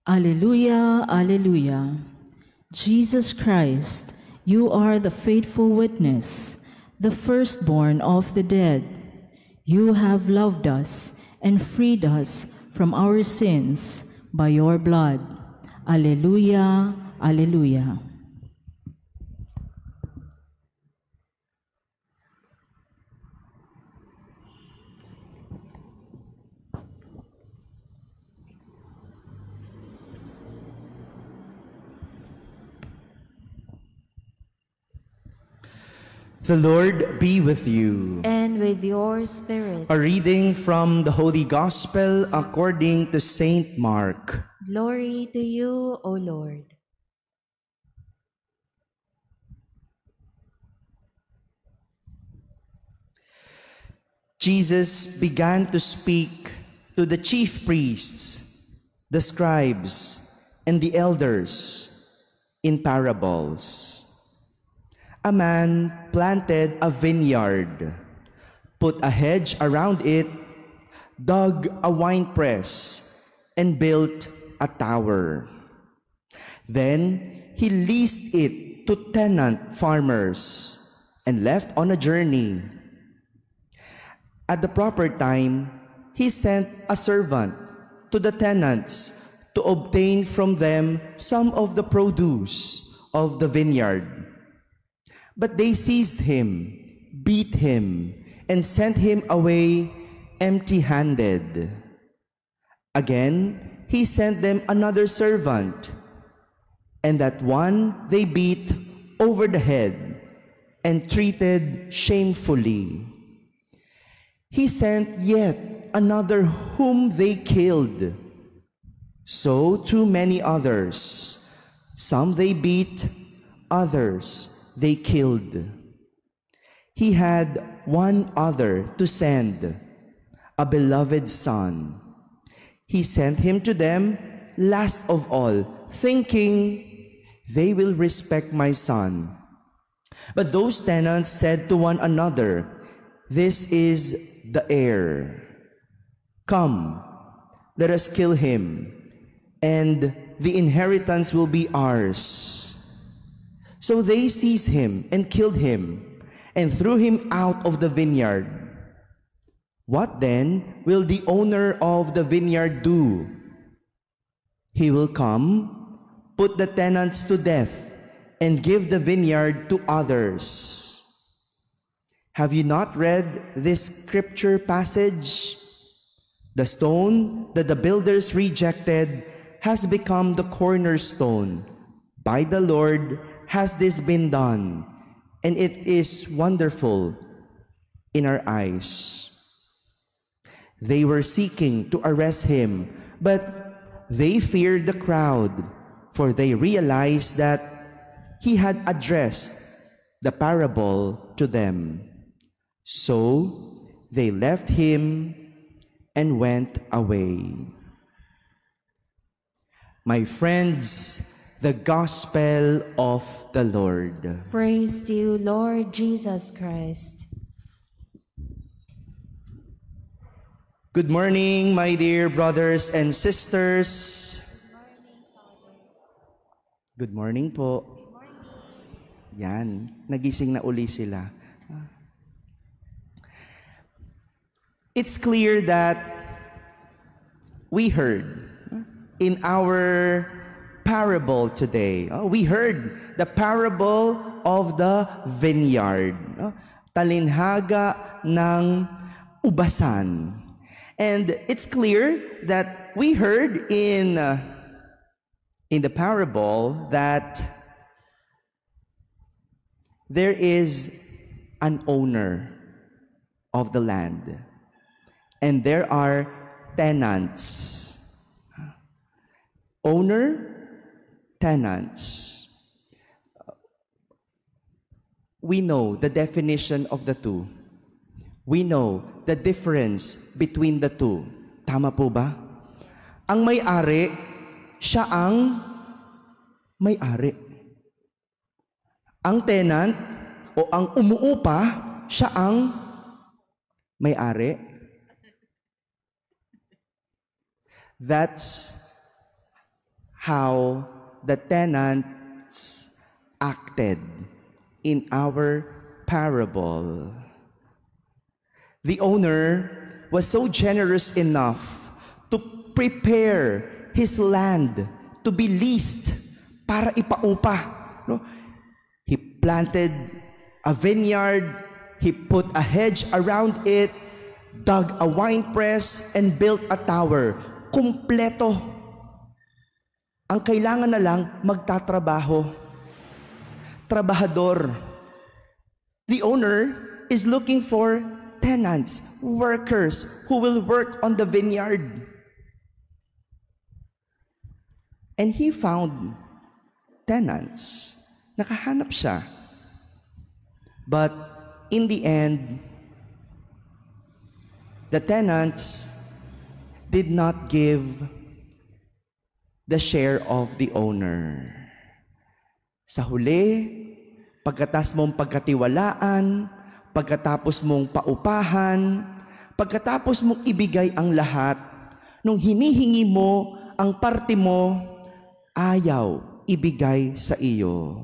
Alleluia, Alleluia. Jesus Christ, you are the faithful witness, the firstborn of the dead. You have loved us and freed us from our sins by your blood. Alleluia, Alleluia. The Lord be with you. And with your spirit. A reading from the Holy Gospel according to Saint Mark. Glory to you, O Lord. Jesus began to speak to the chief priests, the scribes, and the elders in parables. A man planted a vineyard, put a hedge around it, dug a winepress, and built a tower. Then he leased it to tenant farmers and left on a journey. At the proper time, he sent a servant to the tenants to obtain from them some of the produce of the vineyard. But they seized him, beat him, and sent him away empty-handed. Again, he sent them another servant, and that one they beat over the head and treated shamefully. He sent yet another whom they killed. So too many others. Some they beat, others they killed. He had one other to send, a beloved son. He sent him to them last of all, thinking, they will respect my son. But those tenants said to one another, this is the heir. Come, let us kill him, and the inheritance will be ours. So they seized him and killed him, and threw him out of the vineyard. What then will the owner of the vineyard do? He will come, put the tenants to death, and give the vineyard to others. Have you not read this scripture passage? The stone that the builders rejected has become the cornerstone. By the Lord has this been done, and it is wonderful in our eyes. They were seeking to arrest him, but they feared the crowd, for they realized that he had addressed the parable to them. So they left him and went away. My friends, the Gospel of the Lord. Praise to you, Lord Jesus Christ. Good morning, my dear brothers and sisters. Good morning po. Yan, nagising na uli sila. It's clear that we heard in our parable today, we heard the parable of the vineyard, talinhaga ng ubasan. And it's clear that we heard in the parable that there is an owner of the land. And there are tenants. Owner, tenants. We know the definition of the two. We know the difference between the two. Tama po ba? Ang may-ari, siya ang may-ari. Ang tenant o ang umuupa, siya ang may-ari. how the tenants acted in our parable. The owner was so generous enough to prepare his land to be leased para ipaupa. No? He planted a vineyard, he put a hedge around it, dug a wine press, and built a tower. Kumpleto. Ang kailangan na lang magtatrabaho. Trabahador. The owner is looking for tenants, workers who will work on the vineyard. And he found tenants. Nakahanap siya. But in the end, the tenants did not give the share of the owner. Sa huli, pagkatapos mong pagkatiwalaan, pagkatapos mong paupahan, pagkatapos mong ibigay ang lahat, nung hinihingi mo ang parte mo, ayaw ibigay sa iyo.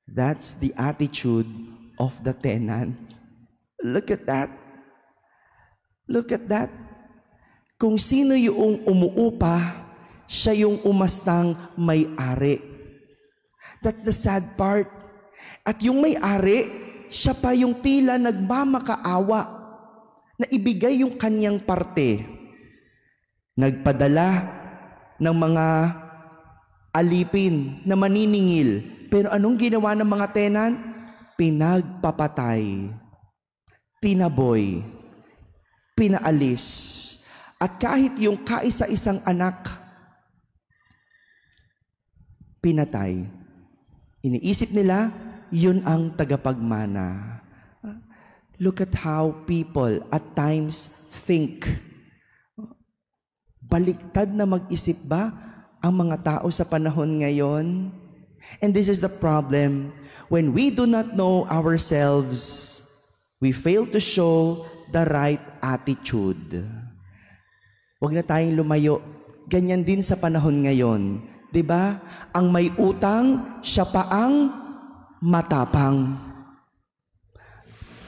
That's the attitude of the tenant. Look at that. Look at that. Kung sino yung umuupa, siya yung umastang may-ari. That's the sad part. At yung may-ari, siya pa yung tila nagmamakaawa na ibigay yung kanyang parte. Nagpadala ng mga alipin na maniningil. Pero anong ginawa ng mga tenant? Pinagpapatay, tinaboy, pinaalis. At kahit yung kaisa-isang anak, pinatay. Iniisip nila, yun ang tagapagmana. Look at how people at times think. Baliktad na mag-isip ba ang mga tao sa panahon ngayon? And this is the problem. When we do not know ourselves, we fail to show the right attitude. Huwag na tayong lumayo. Ganyan din sa panahon ngayon. 'Di ba? Ang may utang, siya pa ang matapang.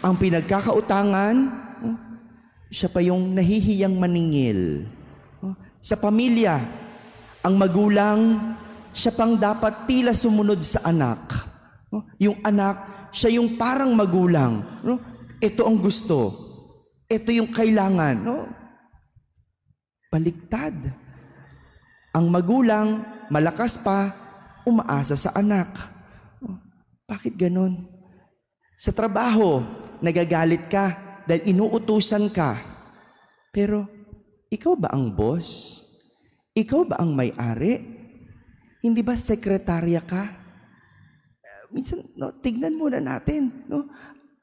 Ang pinagkakautangan, siya pa yung nahihiyang maningil. Sa pamilya, ang magulang, siya pang dapat tila sumunod sa anak. Yung anak, siya yung parang magulang. Ito ang gusto. Ito yung kailangan. Baliktad. Ang magulang, malakas pa, umaasa sa anak. Bakit ganon? Sa trabaho, nagagalit ka dahil inuutusan ka. Pero, ikaw ba ang boss? Ikaw ba ang may-ari? Hindi ba sekretarya ka? Minsan, tignan muna natin.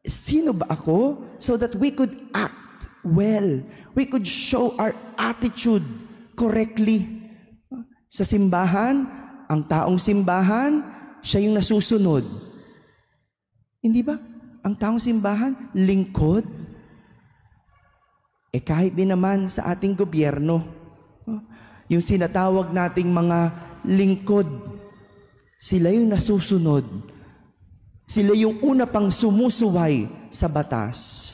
Sino ba ako? So that we could act well. We could show our attitude correctly. Sa simbahan, ang taong simbahan, siya yung nasusunod. Hindi ba? Ang taong simbahan, lingkod. Kahit din naman sa ating gobyerno, yung sinatawag nating mga lingkod, sila yung nasusunod. Sila yung una pang sumusuway sa batas.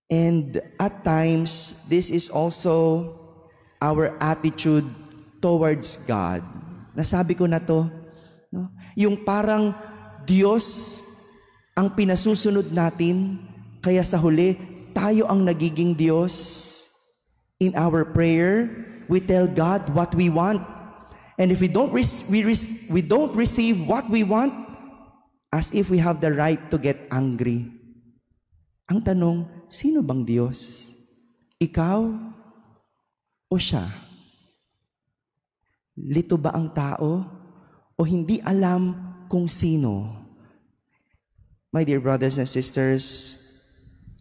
And at times, this is also our attitude towards God. Nasabi ko na to, no? Yung parang Diyos ang pinasusunod natin, kaya sa huli, tayo ang nagiging Diyos. In our prayer, we tell God what we want. And if we don't receive what we want, as if we have the right to get angry. Ang tanong, sino bang Diyos? Ikaw o siya? Lito ba ang tao o hindi alam kung sino? My dear brothers and sisters,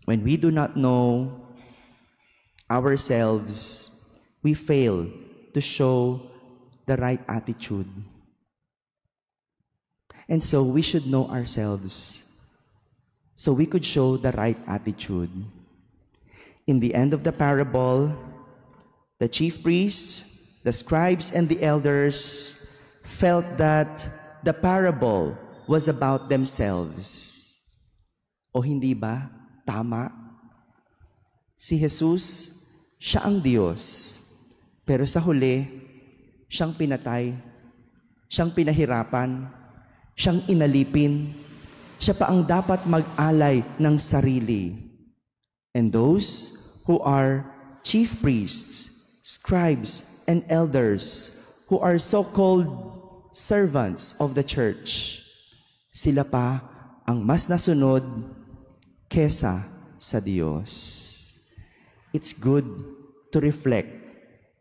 when we do not know ourselves, we fail to show the right attitude. And so we should know ourselves so we could show the right attitude. In the end of the parable, the chief priests the scribes and the elders felt that the parable was about themselves. O hindi ba? Tama? Si Jesus, siya ang Diyos. Pero sa huli, siyang pinatay, siyang pinahirapan, siyang inalipin, siya pa ang dapat mag-alay ng sarili. And those who are chief priests, scribes, and elders, who are so-called servants of the church, sila pa ang mas nasunod kesa sa Diyos. It's good to reflect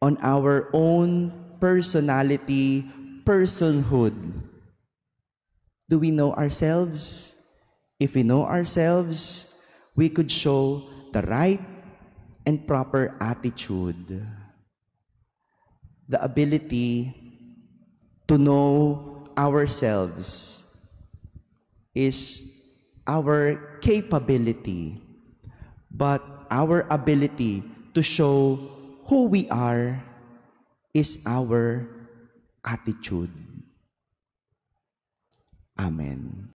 on our own personality, personhood. Do we know ourselves? If we know ourselves, we could show the right and proper attitude. The ability to know ourselves is our capability, but our ability to show who we are is our attitude. Amen.